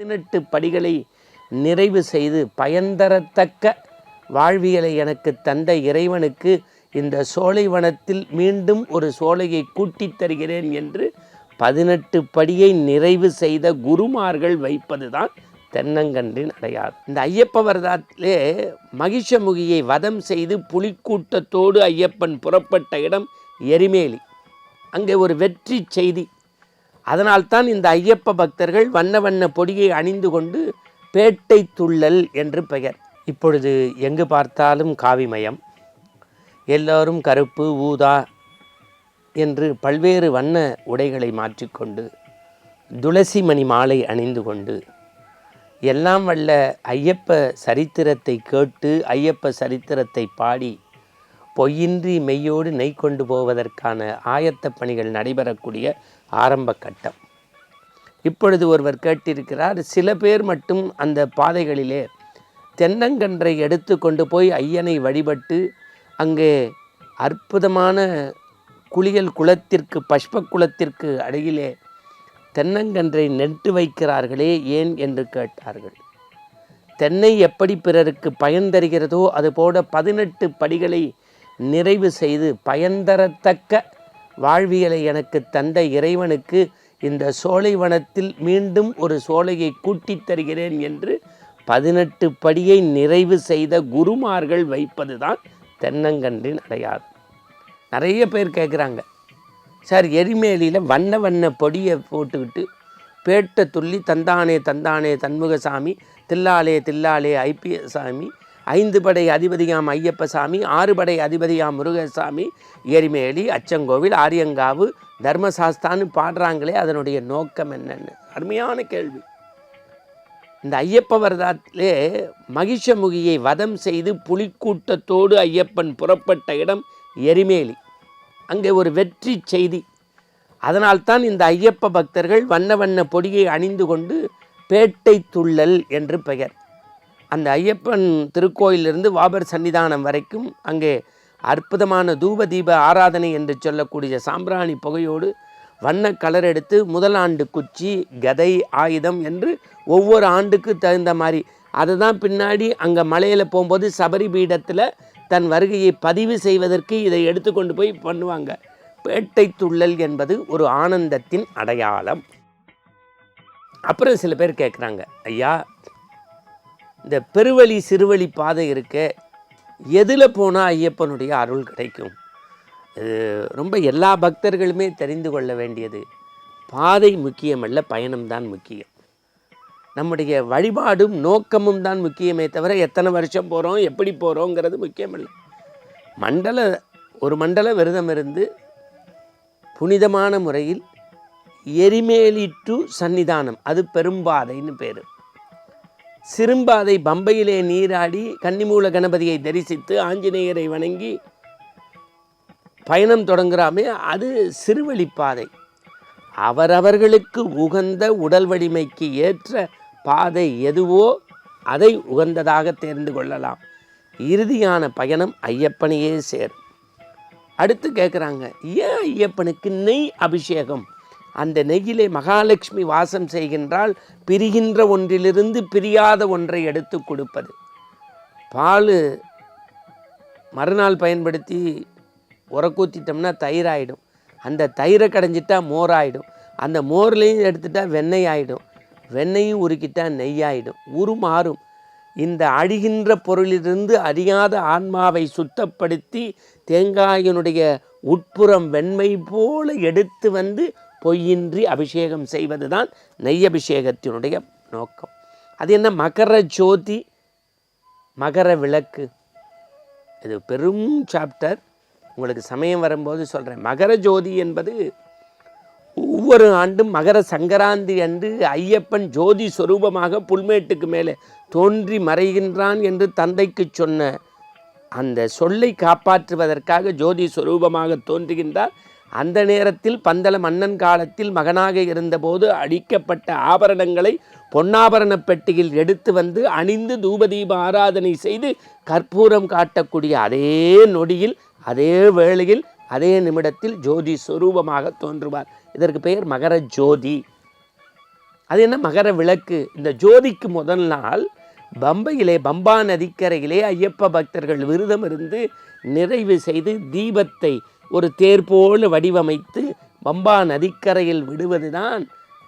18 படிகளை நிறைவு செய்து பயன்தரத்தக்க வாழ்வியலை எனக்கு தந்த இறைவனுக்கு இந்த சோலைவனத்தில் மீண்டும் ஒரு சோலையை கூட்டித் தருகிறேன் என்று 18 படியை நிறைவு செய்த குருமார்கள் வைப்பதுதான் தென்னங்கன்றின் அடையாளம். இந்த ஐயப்ப வரதாற்றிலே மகிஷமுகியை வதம் செய்து புலிக்கூட்டத்தோடு ஐயப்பன் புறப்பட்ட இடம் எரிமேலி. அங்கே ஒரு வெற்றி செய்தி. அதனால்தான் இந்த ஐயப்ப பக்தர்கள் வண்ண வண்ண பொடியை அணிந்து கொண்டு பேட்டை துள்ளல் என்று பெயர். இப்பொழுது எங்கு பார்த்தாலும் காவிமயம், எல்லோரும் கருப்பு ஊதா என்று பல்வேறு வண்ண உடைகளை மாற்றிக்கொண்டு துளசி மணி மாலை அணிந்து கொண்டு எல்லாம் வல்ல ஐயப்ப சரித்திரத்தை கேட்டு ஐயப்ப சரித்திரத்தை பாடி பொய்யின்றி மெய்யோடு நெய் கொண்டு போவதற்கான ஆயத்த பணிகள் நடைபெறக்கூடிய ஆரம்ப கட்டம். இப்பொழுது ஒருவர் கேட்டிருக்கிறார், சில பேர் மட்டும் அந்த பாதைகளிலே தென்னங்கன்றை எடுத்து கொண்டு போய் ஐயனை வழிபட்டு அங்கே அற்புதமான குளியல் குளத்திற்கு பஷ்ப குளத்திற்கு அருகிலே தென்னங்கன்றை நெட்டு வைக்கிறார்களே ஏன் என்று கேட்டார்கள். தென்னை எப்படி பிறருக்கு பயன் தருகிறதோ அதுபோல 18 படிகளை நிறைவு செய்து பயன்தரத்தக்க வாழ்வியலை எனக்கு தந்த இறைவனுக்கு இந்த சோலைவனத்தில் மீண்டும் ஒரு சோலையை கூட்டித் தருகிறேன் என்று 18 படியை நிறைவு செய்த குருமார்கள் வைப்பதுதான் தென்னங்கன்றின் அடையாளம். நிறைய பேர் கேட்குறாங்க, சார் எரிமேலியில் வண்ண வண்ண பொடியை போட்டுக்கிட்டு பேட்டை துள்ளி தந்தானே தந்தானே தன்முகசாமி, தில்லாலே தில்லாலே ஐப்பியசாமி, 5 படை அதிபதியாம் ஐயப்பசாமி, 6 படை அதிபதியாம் முருகசாமி, எரிமேலி, அச்சங்கோவில், ஆரியங்காவு, தர்மசாஸ்தான்னு பாடுறாங்களே, அதனுடைய நோக்கம் என்னன்னு அருமையான கேள்வி. இந்த ஐயப்ப வரதாற்றிலே மகிஷமுகியை வதம் செய்து புலிக்கூட்டத்தோடு ஐயப்பன் புறப்பட்ட இடம் எரிமேலி. அங்கே ஒரு வெற்றி செய்தி. அதனால்தான் இந்த ஐயப்ப பக்தர்கள் வண்ண வண்ண பொடியை அணிந்து கொண்டு பேட்டை துள்ளல் என்று பெயர். அந்த ஐயப்பன் திருக்கோயிலிருந்து வாபர் சன்னிதானம் வரைக்கும் அங்கே அற்புதமான தூப தீப ஆராதனை என்று சொல்லக்கூடிய சாம்பிராணி புகையோடு வண்ண கலர் எடுத்து முதல் ஆண்டு குச்சி, கதை, ஆயுதம் என்று ஒவ்வொரு ஆண்டுக்கு தகுந்த மாதிரி அதை தான் பின்னாடி அங்கே மலையில் போகும்போது சபரி பீடத்தில் தன் வருகையை பதிவு செய்வதற்கு இதை எடுத்துக்கொண்டு போய் பண்ணுவாங்க. பேட்டை துள்ளல் என்பது ஒரு ஆனந்தத்தின் அடையாளம். அப்புறம் சில பேர் கேட்குறாங்க, ஐயா இந்த பெருவழி சிறுவழி பாதை இருக்க எதில் போனால் ஐயப்பனுடைய அருள் கிடைக்கும்? இது ரொம்ப எல்லா பக்தர்களுமே தெரிந்து கொள்ள வேண்டியது. பாதை முக்கியமல்ல, பயணம்தான் முக்கியம். நம்முடைய வழிபாடும் நோக்கமும் தான் முக்கியமே தவிர எத்தனை வருஷம் போகிறோம் எப்படி போகிறோங்கிறது முக்கியமல்ல. ஒரு மண்டல விரதம் இருந்து புனிதமான முறையில் எரிமேலி டு சன்னிதானம், அது பெரும்பாதைன்னு பேர். சிறும்பாதை பம்பையிலே நீராடி கன்னிமூல கணபதியை தரிசித்து ஆஞ்சநேயரை வணங்கி பயணம் தொடங்குறாமே, அது சிறுவழிப்பாதை. அவரவர்களுக்கு உகந்த உடல் வலிமைக்கு ஏற்ற பாதை எதுவோ அதை உகந்ததாக தேர்ந்து கொள்ளலாம். இறுதியான பயணம் ஐயப்பனையே சேரும். அடுத்து கேட்குறாங்க, ஏன் ஐயப்பனுக்கு நெய் அபிஷேகம்? அந்த நெய்யிலே மகாலட்சுமி வாசம் செய்கின்றால் பிரிகின்ற ஒன்றிலிருந்து பிரியாத ஒன்றை எடுத்து கொடுப்பது. பால் மறுநாள் பயன்படுத்தி உரக்கூத்திட்டோம்னா தயிராயிடும், அந்த தயிரை கடைஞ்சிட்டா மோராயிடும், அந்த மோர்லேயும் எடுத்துட்டா வெண்ணெய் ஆகிடும், வெண்ணெயும் உருக்கிட்டா நெய்யாயிடும், உருமாறும். இந்த அழிகின்ற பொருளிலிருந்து அறியாத ஆன்மாவை சுத்தப்படுத்தி தேங்காயினுடைய உட்புறம் வெண்மை போல எடுத்து வந்து பொய்யின்றி அபிஷேகம் செய்வது தான் நெய் அபிஷேகத்தினுடைய நோக்கம். அது என்ன? மகர ஜோதி, மகர விளக்கு. இது பெரும் சாப்டர், உங்களுக்கு சமயம் வரும்போது சொல்கிறேன். மகர ஜோதி என்பது ஒவ்வொரு ஆண்டும் மகர சங்கராந்தி அன்று ஐயப்பன் ஜோதி சொரூபமாக புல்மேட்டுக்கு மேலே தோன்றி மறைகின்றான் என்று தந்தைக்கு சொன்ன அந்த சொல்லை காப்பாற்றுவதற்காக ஜோதி சொரூபமாக தோன்றுகின்றார். அந்த நேரத்தில் பந்தல மன்னன் காலத்தில் மகனாக இருந்தபோது அடிக்கப்பட்ட ஆபரணங்களை பொன்னாபரண பெட்டியில் எடுத்து வந்து அணிந்து தூபதீப ஆராதனை செய்து கற்பூரம் காட்டக்கூடிய அதே நொடியில், அதே வேளையில், அதே நிமிடத்தில் ஜோதி சொரூபமாக தோன்றுவார். இதற்கு பெயர் மகர ஜோதி. அது என்ன மகர விளக்கு? இந்த ஜோதிக்கு முதல் நாள் பம்பையிலே, பம்பா நதிக்கரையிலே ஐயப்ப பக்தர்கள் விரதம் இருந்து நிறைவு செய்து தீபத்தை ஒரு தேர் போல வடிவமைத்து பம்பா நதிக்கரையில் விடுவது தான்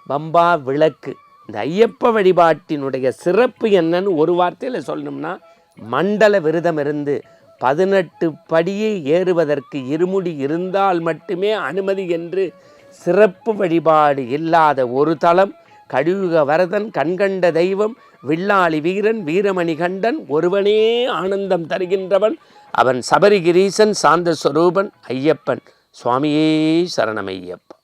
பம்பா விளக்கு. இந்த ஐயப்ப வழிபாட்டினுடைய சிறப்பு என்னன்னு ஒரு வார்த்தையில் சொல்லணும்னா, மண்டல விரதம் இருந்து 18 படியை ஏறுவதற்கு இருமுடி இருந்தால் மட்டுமே அனுமதி என்று சிறப்பு வழிபாடு இல்லாத ஒரு தலம் கலியுக வரதன், கண்கண்ட தெய்வம், வில்லாளி வீரன், வீரமணி கண்டன், ஒருவனே ஆனந்தம் தருகின்றவன், அவன் சபரிகிரீசன், சாந்த ஸ்வரூபன் ஐயப்பன். சுவாமியே சரணமையப்பா.